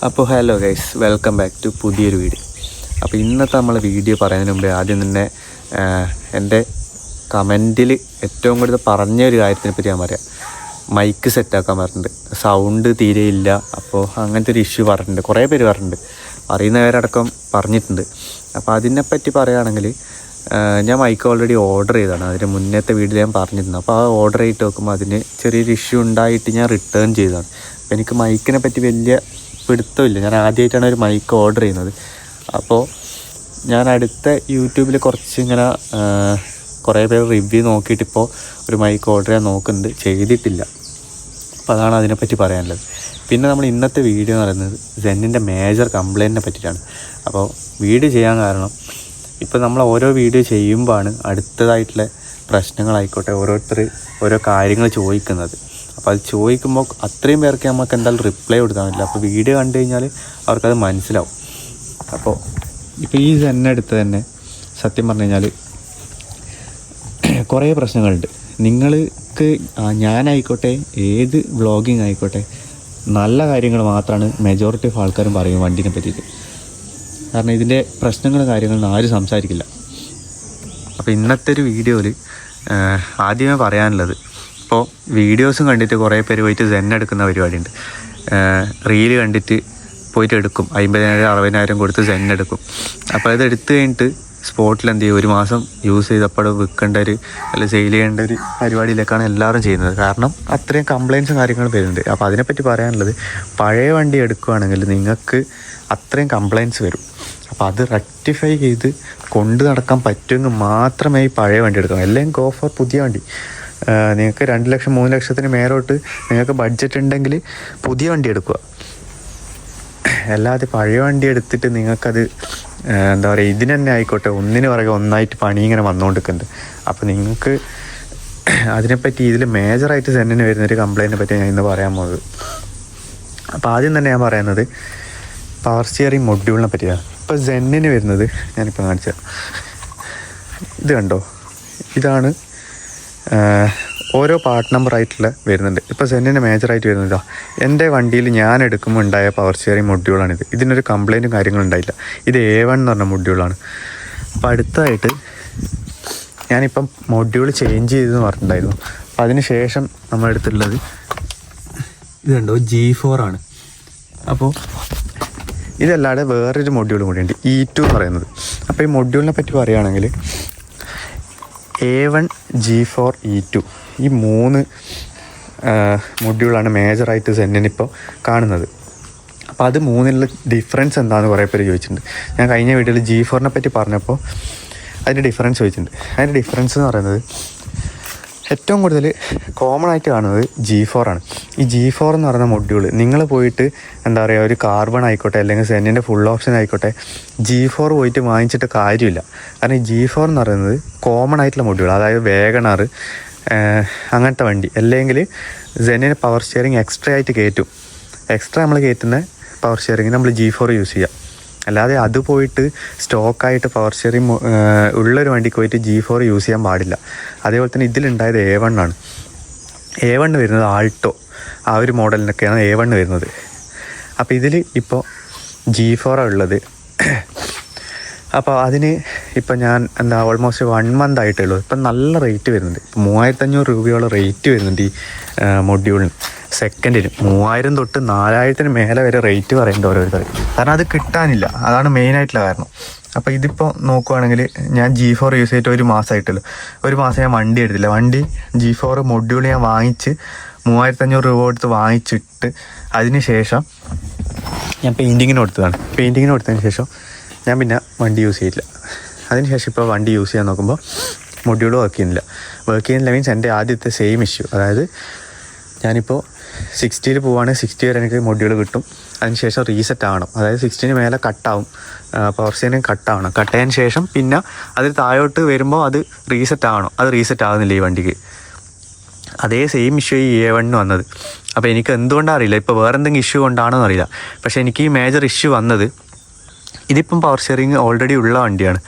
അപ്പോൾ hello guys, welcome back to പുതിയൊരു video. അപ്പോൾ ഇന്നത്തെ നമ്മളെ വീഡിയോ പറയുന്നതിന് മുമ്പേ ആദ്യം തന്നെ എൻ്റെ കമൻറ്റിൽ ഏറ്റവും കൂടുതൽ പറഞ്ഞൊരു കാര്യത്തിനെ പറ്റി ഞാൻ പറയാം. മൈക്ക് സെറ്റാക്കാൻ പറഞ്ഞിട്ടുണ്ട്, സൗണ്ട് തീരെയില്ല. അപ്പോൾ അങ്ങനത്തെ ഒരു ഇഷ്യൂ പറഞ്ഞിട്ടുണ്ട്, കുറേ പേര് പറഞ്ഞിട്ടുണ്ട്, അറിയുന്നവരടക്കം പറഞ്ഞിട്ടുണ്ട്. അപ്പോൾ അതിനെപ്പറ്റി പറയുകയാണെങ്കിൽ ഞാൻ മൈക്ക് ഓൾറെഡി ഓർഡർ ചെയ്തതാണ്. അതിന് മുന്നത്തെ വീഡിയോ ഞാൻ പറഞ്ഞിരുന്നു. അപ്പോൾ ആ ഓർഡർ ചെയ്തിട്ട് നോക്കുമ്പോൾ അതിന് ചെറിയൊരു ഇഷ്യൂ ഉണ്ടായിട്ട് ഞാൻ റിട്ടേൺ ചെയ്തതാണ്. അപ്പോൾ എനിക്ക് മൈക്കിനെ പറ്റി വലിയ പിടുത്തമില്ല. ഞാൻ ആദ്യമായിട്ടാണ് ഒരു മൈക്ക് ഓർഡർ ചെയ്യുന്നത്. അപ്പോൾ ഞാൻ അടുത്ത യൂട്യൂബിൽ കുറച്ചിങ്ങനെ കുറേ പേര് റിവ്യൂ നോക്കിയിട്ടിപ്പോൾ ഒരു മൈക്ക് ഓർഡർ ചെയ്യാൻ നോക്കുന്നുണ്ട്, ചെയ്തിട്ടില്ല. അപ്പോൾ അതാണ് അതിനെപ്പറ്റി പറയാനുള്ളത്. പിന്നെ നമ്മൾ ഇന്നത്തെ വീഡിയോ എന്ന് പറയുന്നത് സെന്നിൻ്റെ മേജർ കംപ്ലയിൻറ്റിനെ പറ്റിയിട്ടാണ്. അപ്പോൾ വീഡിയോ ചെയ്യാൻ കാരണം ഇപ്പോൾ നമ്മൾ ഓരോ വീഡിയോ ചെയ്യുമ്പോഴാണ് അടുത്തതായിട്ടുള്ള പ്രശ്നങ്ങളായിക്കോട്ടെ ഓരോരുത്തർ ഓരോ കാര്യങ്ങൾ ചോദിക്കുന്നത്. അപ്പോൾ അത് ചോദിക്കുമ്പോൾ അത്രയും പേർക്ക് നമുക്ക് എന്തായാലും റിപ്ലൈ കൊടുക്കാൻ പറ്റില്ല. അപ്പോൾ വീഡിയോ കണ്ടു കഴിഞ്ഞാൽ അവർക്കത് മനസ്സിലാവും. അപ്പോൾ ഇപ്പോൾ ഈ സെന്നെടുത്ത് തന്നെ സത്യം പറഞ്ഞു കഴിഞ്ഞാൽ കുറേ പ്രശ്നങ്ങളുണ്ട്. നിങ്ങൾക്ക് ഞാനായിക്കോട്ടെ ഏത് വ്ളോഗിങ് ആയിക്കോട്ടെ നല്ല കാര്യങ്ങൾ മാത്രമാണ് മെജോറിറ്റി ഓഫ് ആൾക്കാരും പറയും വണ്ടിനെ പറ്റിയിട്ട്. കാരണം ഇതിൻ്റെ പ്രശ്നങ്ങളും കാര്യങ്ങളും ആരും സംസാരിക്കില്ല. അപ്പോൾ ഇന്നത്തെ ഒരു വീഡിയോയിൽ ആദ്യമേ പറയാനുള്ളത്, ഇപ്പോൾ വീഡിയോസും കണ്ടിട്ട് കുറേ പേര് പോയിട്ട് സെൻ എടുക്കുന്ന പരിപാടിയുണ്ട്. റീല് കണ്ടിട്ട് പോയിട്ട് എടുക്കും, 50,000-60,000 കൊടുത്ത് സെൻ എടുക്കും. അപ്പോൾ അത് എടുത്തു കഴിഞ്ഞിട്ട് സ്പോട്ടിൽ എന്ത് ചെയ്യും, ഒരു മാസം യൂസ് ചെയ്തപ്പോൾ വിൽക്കേണ്ട ഒരു അല്ലെങ്കിൽ സെയിൽ ചെയ്യേണ്ട ഒരു പരിപാടിയിലേക്കാണ് എല്ലാവരും ചെയ്യുന്നത്. കാരണം അത്രയും കംപ്ലയിൻസും കാര്യങ്ങളും വരുന്നുണ്ട്. അപ്പോൾ അതിനെപ്പറ്റി പറയാനുള്ളത്, പഴയ വണ്ടി എടുക്കുകയാണെങ്കിൽ നിങ്ങൾക്ക് അത്രയും കംപ്ലയിൻസ് വരും. അപ്പോൾ അത് റെക്ടിഫൈ ചെയ്ത് കൊണ്ട് നടക്കാൻ പറ്റുമെങ്കിൽ മാത്രമേ ഈ പഴയ വണ്ടി എടുക്കാം. അല്ലെങ്കിൽ ഗോ ഫോർ പുതിയ വണ്ടി. നിങ്ങൾക്ക് 2 ലക്ഷം 3 ലക്ഷത്തിന് മേലോട്ട് നിങ്ങൾക്ക് ബഡ്ജറ്റ് ഉണ്ടെങ്കിൽ പുതിയ വണ്ടി എടുക്കുക. അല്ലാതെ പഴയ വണ്ടി എടുത്തിട്ട് നിങ്ങൾക്കത് എന്താ പറയുക, ഇതിന് തന്നെ ആയിക്കോട്ടെ ഒന്നിന് പറയുക ഒന്നായിട്ട് പണി ഇങ്ങനെ വന്നുകൊണ്ടിരിക്കുന്നുണ്ട്. അപ്പോൾ നിങ്ങൾക്ക് അതിനെപ്പറ്റി ഇതിൽ മേജറായിട്ട് സെന്നിന് വരുന്നൊരു കംപ്ലയിൻറ്റിനെ പറ്റി ഞാൻ ഇന്ന് പറയാൻ പോകുന്നത്. അപ്പോൾ ആദ്യം തന്നെ ഞാൻ പറയുന്നത് പവർ സ്റ്റിയറിംഗ് മൊഡ്യൂളിനെ പറ്റിയാണ്. ഇപ്പോൾ സെന്നിന് വരുന്നത് ഞാനിപ്പോൾ കാണിച്ചു തരാം. ഇത് കണ്ടോ, ഇതാണ് ഓരോ പാർട്ട് നമ്പറായിട്ടുള്ള വരുന്നുണ്ട്. ഇപ്പോൾ സെന്നിന് മേജറായിട്ട് വരുന്നതാ. എൻ്റെ വണ്ടിയിൽ ഞാൻ എടുക്കുമ്പോൾ ഉണ്ടായ പവർ സ്റ്റിയറിംഗ് മൊഡ്യൂളാണിത്. ഇതിനൊരു കംപ്ലയിൻറ്റും കാര്യങ്ങളും ഉണ്ടായില്ല. ഇത് A1 എന്ന് പറഞ്ഞ മൊഡ്യൂളാണ്. അപ്പോൾ അടുത്തായിട്ട് ഞാനിപ്പം മൊഡ്യൂൾ ചേഞ്ച് ചെയ്തെന്ന് പറഞ്ഞിട്ടുണ്ടായിരുന്നു. അപ്പോൾ അതിന് ശേഷം നമ്മളെടുത്തുള്ളത് ഇത് കണ്ടോ, G4 ആണ്. അപ്പോൾ ഇതല്ലാതെ വേറൊരു മൊഡ്യൂൾ കൂടിയുണ്ട്, E2 എന്ന് പറയുന്നത്. അപ്പോൾ ഈ മൊഡ്യൂളിനെ പറ്റി പറയുകയാണെങ്കിൽ A1, G4, E2 ഈ 3 മൊഡ്യൂളാണ് മേജറായിട്ട് സെന്നിനിപ്പോൾ കാണുന്നത്. അപ്പോൾ അത് 3നുള്ള ഡിഫറൻസ് എന്താണെന്ന് കുറേ പേര് ചോദിച്ചിട്ടുണ്ട്. ഞാൻ കഴിഞ്ഞ വീഡിയോയിൽ G4നെ പറ്റി പറഞ്ഞപ്പോൾ അതിൻ്റെ ഡിഫറൻസ് ചോദിച്ചിട്ടുണ്ട്. അതിൻ്റെ ഡിഫറൻസ് എന്ന് പറയുന്നത് ഏറ്റവും കൂടുതൽ കോമൺ ആയിട്ട് കാണുന്നത് G4 ആണ്. ഈ G4 എന്ന് പറയുന്ന മൊഡ്യൂൾ നിങ്ങൾ പോയിട്ട് എന്താ പറയുക, ഒരു കാർബൺ ആയിക്കോട്ടെ അല്ലെങ്കിൽ സെന്നിൻ്റെ ഫുൾ ഓപ്ഷൻ ആയിക്കോട്ടെ G4 പോയിട്ട് വാങ്ങിച്ചിട്ട് കാര്യമില്ല. കാരണം ഈ G4 എന്ന് പറയുന്നത് കോമൺ ആയിട്ടുള്ള മൊഡ്യൂൾ, അതായത് വേഗണാർ അങ്ങനത്തെ വണ്ടി അല്ലെങ്കിൽ സെന്നിന് പവർ സ്റ്റിയറിംഗ് എക്സ്ട്രാ ആയിട്ട് കയറ്റും. എക്സ്ട്രാ നമ്മൾ കയറ്റുന്ന പവർ സ്റ്റിയറിംഗ് നമ്മൾ G4 യൂസ് ചെയ്യുക. അല്ലാതെ അത് പോയിട്ട് സ്റ്റോക്കായിട്ട് പവർ സ്റ്റിയറിംഗ് ഉള്ളൊരു വണ്ടിക്ക് പോയിട്ട് G4 യൂസ് ചെയ്യാൻ പാടില്ല. അതേപോലെ തന്നെ ഇതിലുണ്ടായത് A1 ആണ്. A1 വരുന്നത് ആൾട്ടോ, ആ ഒരു മോഡലിനൊക്കെയാണ് A1 വരുന്നത്. അപ്പോൾ ഇതിൽ ഇപ്പോൾ G4 ഉള്ളത്. അപ്പോൾ അതിന് ഇപ്പം ഞാൻ ഓൾമോസ്റ്റ് 1 മന്ത് ആയിട്ടുള്ളൂ. ഇപ്പം നല്ല റേറ്റ് വരുന്നുണ്ട്. ഇപ്പം 3,500 രൂപയോളം റേറ്റ് വരുന്നുണ്ട് ഈ മൊഡ്യൂളിന്. സെക്കൻഡിന് 3,000 തൊട്ട് 4,000 മേലെ വരെ റേറ്റ് പറയുന്നുണ്ട് ഓരോരുത്തർ. കാരണം അത് കിട്ടാനില്ല, അതാണ് മെയിനായിട്ടുള്ള കാരണം. അപ്പോൾ ഇതിപ്പോൾ നോക്കുവാണെങ്കിൽ ഞാൻ G4 യൂസ് ചെയ്തിട്ട് 1 മാസമായിട്ടുള്ളൂ. 1 മാസം ഞാൻ വണ്ടി എടുത്തില്ല. വണ്ടി G4 മൊഡ്യൂൾ ഞാൻ വാങ്ങിച്ച് 3,500 രൂപ കൊടുത്ത് വാങ്ങിച്ചിട്ട് അതിന് ശേഷം ഞാൻ പെയിൻറ്റിങ്ങിന് കൊടുത്തതാണ്. പെയിൻറ്റിങ്ങിന് കൊടുത്തതിന് ശേഷം ഞാൻ പിന്നെ വണ്ടി യൂസ് ചെയ്തില്ല. അതിനുശേഷം ഇപ്പോൾ വണ്ടി യൂസ് ചെയ്യാൻ നോക്കുമ്പോൾ മൊഡ്യൂൾ വർക്ക് ചെയ്യുന്നില്ല. വർക്ക് ചെയ്യുന്നില്ല മീൻസ് എൻ്റെ ആദ്യത്തെ സെയിം ഇഷ്യൂ, അതായത് ഞാനിപ്പോൾ 60 പോവുകയാണെങ്കിൽ 60 വരെ എനിക്ക് മൊഡ്യൂൾ കിട്ടും. അതിനുശേഷം റീസെറ്റ് ആവണം, അതായത് 60 മേലെ കട്ടാവും, പവർ സ്റ്റിയറിംഗ് കട്ടാവണം. കട്ടായതിന് ശേഷം പിന്നെ അതിൽ താഴോട്ട് വരുമ്പോൾ അത് റീസെറ്റ് ആവണം. അത് റീസെറ്റ് ആവുന്നില്ല ഈ വണ്ടിക്ക്. അതേ സെയിം ഇഷ്യൂ ഈ A1 വന്നത്. അപ്പോൾ എനിക്ക് എന്തുകൊണ്ടാണ് അറിയില്ല, ഇപ്പോൾ വേറെ എന്തെങ്കിലും ഇഷ്യൂ കൊണ്ടാണോ അറിയില്ല. പക്ഷേ എനിക്ക് ഈ മേജർ ഇഷ്യൂ വന്നത്, ഇതിപ്പം പവർ സ്റ്റിയറിംഗ് ഓൾറെഡി ഉള്ള വണ്ടിയാണ്.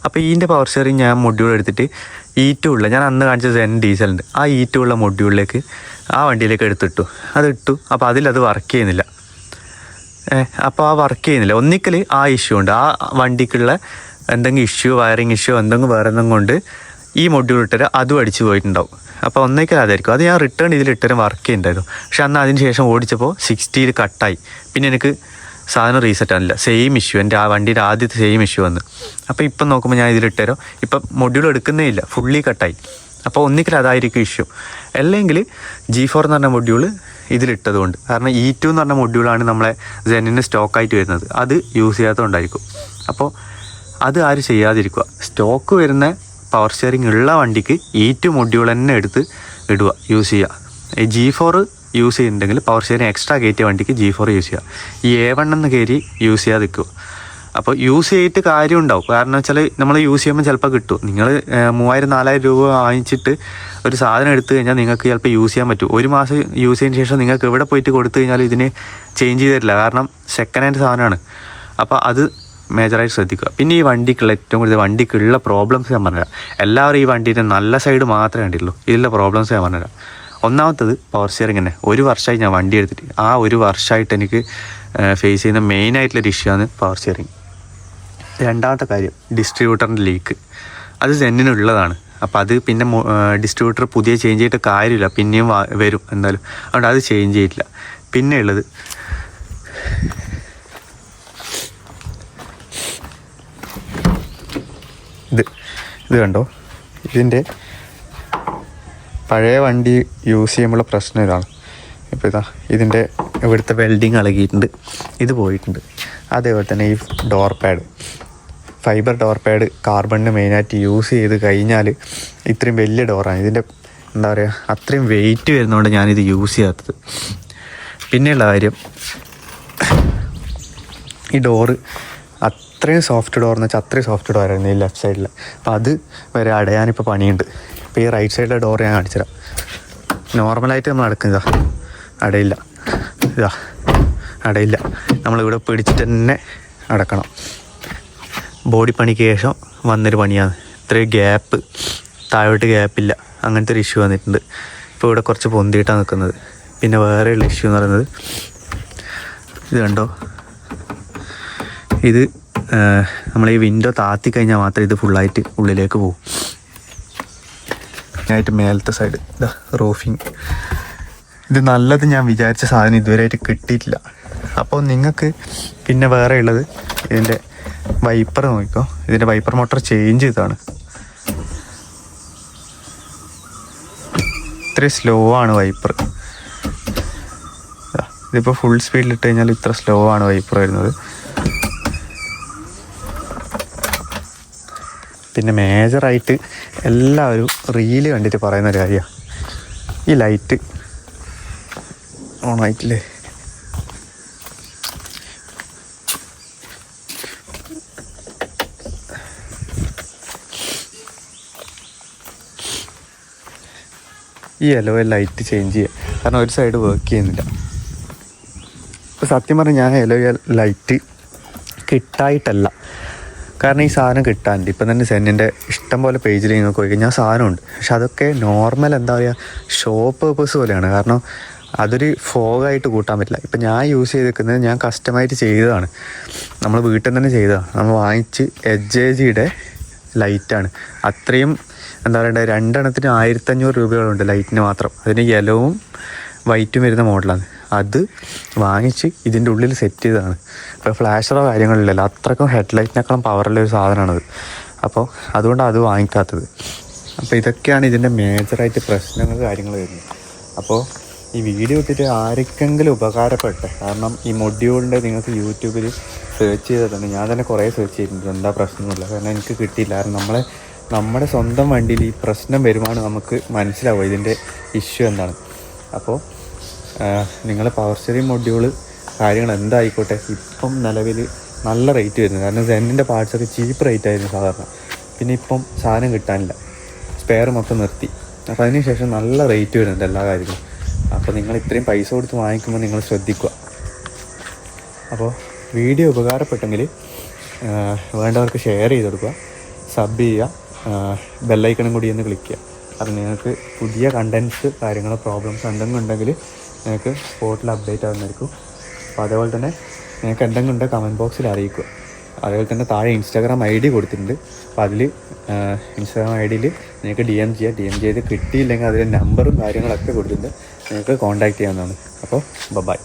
അപ്പോൾ ഇതിൻ്റെ പവർ സ്റ്റിയറിംഗ് ഞാൻ മൊഡ്യൂൾ എടുത്തിട്ട് E2 ഉള്ള, ഞാൻ അന്ന് കാണിച്ച സെൻ ഡീസലുണ്ട്, ആ E2 ഉള്ള മൊഡ്യൂളിലേക്ക് ആ വണ്ടിയിലേക്ക് എടുത്തിട്ടു. അതിട്ടു. അപ്പോൾ അതിലത് വർക്ക് ചെയ്യുന്നില്ല. അപ്പോൾ ആ വർക്ക് ചെയ്യുന്നില്ല. ഒന്നിക്കൽ ആ ഇഷ്യൂ ഉണ്ട്, ആ വണ്ടിക്കുള്ള എന്തെങ്കിലും ഇഷ്യൂ, വയറിങ് ഇഷ്യൂ എന്തെങ്കിലും വേറെ എന്തെങ്കിലും കൊണ്ട് ഈ മൊഡ്യൂൾ ഇട്ടുതരാം അതും അടിച്ചു പോയിട്ടുണ്ടാവും. അപ്പോൾ ഒന്നേക്കൽ അതായിരിക്കും. അത് ഞാൻ റിട്ടേൺ ഇതിൽ ഇട്ടുതരാൻ വർക്ക് ചെയ്യുന്നുണ്ടായിരുന്നു. പക്ഷെ അന്ന് അതിന് ശേഷം ഓടിച്ചപ്പോൾ 60 കട്ടായി. പിന്നെ എനിക്ക് സാധനം റീസെറ്റ് ആണില്ല. സെയിം ഇഷ്യൂ, എൻ്റെ ആ വണ്ടിയുടെ ആദ്യത്തെ സെയിം ഇഷ്യൂ വന്ന്. അപ്പോൾ ഇപ്പം നോക്കുമ്പോൾ ഞാൻ ഇതിലിട്ടുതരാം, ഇപ്പം മൊഡ്യൂൾ എടുക്കുന്നേ ഇല്ല, ഫുള്ളി കട്ടായി. അപ്പോൾ ഒന്നിക്കൽ അതായിരിക്കും ഇഷ്യൂ. അല്ലെങ്കിൽ G4 എന്ന് പറഞ്ഞ മൊഡ്യൂൾ ഇതിലിട്ടത് കൊണ്ട്. കാരണം E2 എന്ന് പറഞ്ഞ മൊഡ്യൂളാണ് നമ്മളെ സെന്നിന് സ്റ്റോക്കായിട്ട് വരുന്നത്, അത് യൂസ് ചെയ്യാത്തതുകൊണ്ടായിരിക്കും. അപ്പോൾ അത് ആരും ചെയ്യാതിരിക്കുക. സ്റ്റോക്ക് വരുന്ന പവർ സ്റ്റിയറിംഗ് ഉള്ള വണ്ടിക്ക് E2 മൊഡ്യൂൾ തന്നെ എടുത്ത് ഇടുക, യൂസ് ചെയ്യുക. G4 യൂസ് ചെയ്യുന്നുണ്ടെങ്കിൽ പവർ സ്റ്റിയറിംഗ് എക്സ്ട്രാ കയറ്റിയ വണ്ടിക്ക് G4 യൂസ് ചെയ്യുക. ഈ A1 എന്ന് കയറി യൂസ് ചെയ്യാതിരിക്കുക. അപ്പോൾ യൂസ് ചെയ്തിട്ട് കാര്യം ഉണ്ടാവും. കാരണം വെച്ചാൽ നമ്മൾ യൂസ് ചെയ്യുമ്പോൾ ചിലപ്പോൾ കിട്ടും. നിങ്ങൾ 3000-4000 രൂപ വാങ്ങിച്ചിട്ട് ഒരു സാധനം എടുത്തു കഴിഞ്ഞാൽ നിങ്ങൾക്ക് ചിലപ്പോൾ യൂസ് ചെയ്യാൻ പറ്റും. ഒരു മാസം യൂസ് ചെയ്തതിന് ശേഷം നിങ്ങൾക്ക് എവിടെ പോയിട്ട് കൊടുത്തു കഴിഞ്ഞാൽ ഇതിന് ചേഞ്ച് ചെയ്ത് തരില്ല. കാരണം സെക്കൻഡ് ഹാൻഡ് സാധനമാണ്. അപ്പോൾ അത് മേജറായിട്ട് ശ്രദ്ധിക്കുക. പിന്നെ ഈ വണ്ടിക്കുള്ള ഏറ്റവും കൂടുതൽ വണ്ടിക്കുള്ള പ്രോബ്ലംസ് ഞാൻ പറഞ്ഞുതരാം. എല്ലാവരും ഈ വണ്ടീൻ്റെ നല്ല സൈഡ് മാത്രമേ കണ്ടിട്ടുള്ളൂ. ഇതിലുള്ള പ്രോബ്ലംസ് ഞാൻ പറഞ്ഞുതരാം. ഒന്നാമത്തത് പവർ സ്റ്റിയറിംഗ് തന്നെ. 1 വർഷമായി ഞാൻ വണ്ടി എടുത്തിട്ട്, ആ 1 വർഷമായിട്ട് എനിക്ക് ഫേസ് ചെയ്യുന്ന മെയിനായിട്ടുള്ളൊരു ഇഷ്യൂ ആണ് പവർ സ്റ്റിയറിംഗ്. രണ്ടാമത്തെ കാര്യം ഡിസ്ട്രിബ്യൂട്ടറിൻ്റെ ലീക്ക്. അത് സെന്നിനുള്ളതാണ്. അപ്പോൾ അത് പിന്നെ ഡിസ്ട്രിബ്യൂട്ടർ പുതിയ ചേഞ്ച് ചെയ്തിട്ട് കാര്യമില്ല, പിന്നെയും വരും എന്തായാലും. അതുകൊണ്ട് അത് ചേഞ്ച് ചെയ്തിട്ടില്ല. പിന്നെ ഉള്ളത് ഇത് കണ്ടോ, ഇതിൻ്റെ പഴയ വണ്ടി യൂസ് ചെയ്യുമ്പോഴുള്ള പ്രശ്നം ഇതാണ്. ഇപ്പോൾ ഇതാ ഇതിൻ്റെ ഇവിടുത്തെ വെൽഡിങ് ഇളകിയിട്ടുണ്ട്, ഇത് പോയിട്ടുണ്ട്. അതേപോലെ തന്നെ ഈ door pad, fibre door pad കാർബണിന് മെയിനായിട്ട് യൂസ് ചെയ്ത് കഴിഞ്ഞാൽ ഇത്രയും വലിയ ഡോറാണ്. ഇതിൻ്റെ എന്താ പറയുക, അത്രയും വെയിറ്റ് വരുന്നതുകൊണ്ട് ഞാനിത് യൂസ് ചെയ്യാത്തത്. പിന്നെയുള്ള കാര്യം, ഈ ഡോറ് അത്രയും സോഫ്റ്റ് ഡോറെന്ന് വെച്ചാൽ അത്രയും സോഫ്റ്റ് ഡോറായിരുന്നു ഈ ലെഫ്റ്റ് സൈഡിൽ. അപ്പോൾ അത് വരെ അടയാനിപ്പോൾ പണിയുണ്ട്. ഇപ്പോൾ ഈ റൈറ്റ് സൈഡിലെ ഡോർ ഞാൻ കാണിച്ചുതരാം. നോർമലായിട്ട് നമ്മൾ അടക്കുന്നതാ, അടയില്ല. ഇതാ അടയില്ല, നമ്മളിവിടെ പിടിച്ചിട്ട് തന്നെ അടക്കണം. ബോഡി പണിക്ക് ശേഷം വന്നൊരു പണിയാണ്. ഇത്രയും ഗ്യാപ്പ്, താഴോട്ട് ഗ്യാപ്പില്ല, അങ്ങനത്തെ ഒരു ഇഷ്യൂ വന്നിട്ടുണ്ട്. ഇപ്പോൾ ഇവിടെ കുറച്ച് പൊന്തിയിട്ടാണ് നിൽക്കുന്നത്. പിന്നെ വേറെയുള്ള ഇഷ്യൂ എന്ന് പറയുന്നത്, ഇത് കണ്ടോ, ഇത് നമ്മൾ ഈ വിൻഡോ താത്തി കഴിഞ്ഞാൽ മാത്രമേ ഇത് ഫുള്ളായിട്ട് ഉള്ളിലേക്ക് പോകും. ആയിട്ട് മേലത്തെ സൈഡ് ഇതാ റൂഫിങ്, ഇത് നല്ലത് ഞാൻ വിചാരിച്ച സാധനം ഇതുവരെയായിട്ട് കിട്ടിയിട്ടില്ല. അപ്പോൾ നിങ്ങൾക്ക് പിന്നെ വേറെ ഉള്ളത് ഇതിൻ്റെ വൈപ്പർ നോക്കിക്കോ. ഇതിൻ്റെ വൈപ്പർ മോട്ടർ ചേഞ്ച് ചെയ്തതാണ്. ഇത്രയും സ്ലോ ആണ് വൈപ്പർ. ഇതിപ്പോൾ ഫുൾ സ്പീഡിലിട്ട് കഴിഞ്ഞാൽ ഇത്ര സ്ലോ ആണ് വൈപ്പർ വരുന്നത്. പിന്നെ മേജറായിട്ട് എല്ലാവരും റീല് കണ്ടിട്ട് പറയുന്നൊരു കാര്യമാണ്, ഈ ലൈറ്റ് ഓണായിട്ടില്ലേ. ഈ യെല്ലോ ലൈറ്റ് ചേഞ്ച് ചെയ്യുക, കാരണം ഒരു സൈഡ് വർക്ക് ചെയ്യുന്നില്ല. ഇപ്പോൾ സത്യം പറഞ്ഞാൽ ഞാൻ യെല്ലോ ലൈറ്റ് കിട്ടായിട്ടല്ല, കാരണം ഈ സാധനം കിട്ടാനുണ്ട്. ഇപ്പം തന്നെ സെന്നിൻ്റെ ഇഷ്ടം പോലെ പേജിൽ നിങ്ങൾക്ക് പോയി കഴിഞ്ഞാൽ സാധനമുണ്ട്. പക്ഷെ അതൊക്കെ നോർമൽ എന്താ പറയുക, ഷോ പേർപ്പസ് പോലെയാണ്. കാരണം അതൊരു ഫോഗായിട്ട് കൂട്ടാൻ പറ്റില്ല. ഇപ്പം ഞാൻ യൂസ് ചെയ്തിരിക്കുന്നത് ഞാൻ കസ്റ്റമായിട്ട് ചെയ്തതാണ്, നമ്മൾ വീട്ടിൽ തന്നെ ചെയ്തതാണ്. നമ്മൾ വാങ്ങിച്ച് HJGയുടെ ലൈറ്റാണ്. അത്രയും എന്താ പറയണ്ടേ, 2 എണ്ണത്തിന് 1500 രൂപകളുണ്ട് ലൈറ്റിന് മാത്രം. അതിന് യെലോവും വൈറ്റും വരുന്ന മോഡലാണ്. അത് വാങ്ങിച്ച് ഇതിൻ്റെ ഉള്ളിൽ സെറ്റ് ചെയ്തതാണ്. ഇപ്പോൾ ഫ്ലാഷറോ കാര്യങ്ങളില്ലല്ലോ, അത്രക്കും ഹെഡ്ലൈറ്റിനേക്കാളും പവറുള്ളൊരു സാധനമാണത്. അപ്പോൾ അതുകൊണ്ടാണ് അത് വാങ്ങിക്കാത്തത്. അപ്പോൾ ഇതൊക്കെയാണ് ഇതിൻ്റെ മേജറായിട്ട് പ്രശ്നങ്ങൾ കാര്യങ്ങൾ വരുന്നത്. അപ്പോൾ ഈ വീഡിയോ ഇട്ടിട്ട് ആർക്കെങ്കിലും ഉപകാരപ്പെട്ടെ, കാരണം ഈ മൊഡ്യൂളിൻ്റെ നിങ്ങൾക്ക് യൂട്യൂബിൽ സെർച്ച് ചെയ്താൽ തന്നെ, ഞാൻ തന്നെ കുറേ സെർച്ച് ചെയ്തിട്ടുണ്ട്, എന്താ പ്രശ്നമൊന്നുമില്ല. കാരണം എനിക്ക് കിട്ടിയില്ല. കാരണം നമ്മുടെ സ്വന്തം വണ്ടിയിൽ ഈ പ്രശ്നം വരുമ്പോൾ നമുക്ക് മനസ്സിലാവും ഇതിൻ്റെ ഇഷ്യൂ എന്താണ്. അപ്പോൾ നിങ്ങൾ പവർ സ്റ്റിയറിംഗ് മൊഡ്യൂള് കാര്യങ്ങൾ എന്തായിക്കോട്ടെ, ഇപ്പം നിലവിൽ നല്ല റേറ്റ് വരുന്നത്. കാരണം സെന്നിൻ്റെ പാർട്സൊക്കെ ചീപ്പ് റേറ്റ് ആയിരുന്നു സാധാരണ. പിന്നെ ഇപ്പം സാധനം കിട്ടാനില്ല, സ്പെയർ മൊത്തം നിർത്തി. അപ്പോൾ അതിന് ശേഷം നല്ല റേറ്റ് വരുന്നുണ്ട് എല്ലാ കാര്യങ്ങളും. അപ്പോൾ നിങ്ങൾ ഇത്രയും പൈസ കൊടുത്ത് വാങ്ങിക്കുമ്പോൾ നിങ്ങൾ ശ്രദ്ധിക്കുക. അപ്പോൾ വീഡിയോ ഉപകാരപ്പെട്ടെങ്കിൽ വേണ്ടവർക്ക് ഷെയർ ചെയ്ത് കൊടുക്കുക, സബ് ചെയ്യുക, ബെല്ലൈക്കണും കൂടി ഒന്ന് ക്ലിക്ക് ചെയ്യുക. അത് നിങ്ങൾക്ക് പുതിയ കണ്ടൻറ്റ്സ് കാര്യങ്ങളോ പ്രോബ്ലംസ് എന്തെങ്കിലും ഉണ്ടെങ്കിൽ നിങ്ങൾക്ക് സ്പോട്ടിൽ അപ്ഡേറ്റ് ആകുന്നതായിരിക്കും. അപ്പോൾ അതേപോലെ തന്നെ നിങ്ങൾക്ക് എന്തെങ്കിലും ഉണ്ടോ കമൻറ്റ് ബോക്സിൽ അറിയിക്കുക. അതുപോലെ തന്നെ താഴെ ഇൻസ്റ്റാഗ്രാം ID കൊടുത്തിട്ടുണ്ട്. അപ്പോൾ അതിൽ ഇൻസ്റ്റാഗ്രാം IDയിൽ നിങ്ങൾക്ക് DM ചെയ്ത് കിട്ടിയില്ലെങ്കിൽ അതിൻ്റെ നമ്പറും കാര്യങ്ങളൊക്കെ കൊടുത്തിട്ടുണ്ട്. നിങ്ങൾക്ക് കോൺടാക്റ്റ് ചെയ്യാവുന്നതാണ്. അപ്പോൾ ബൈ.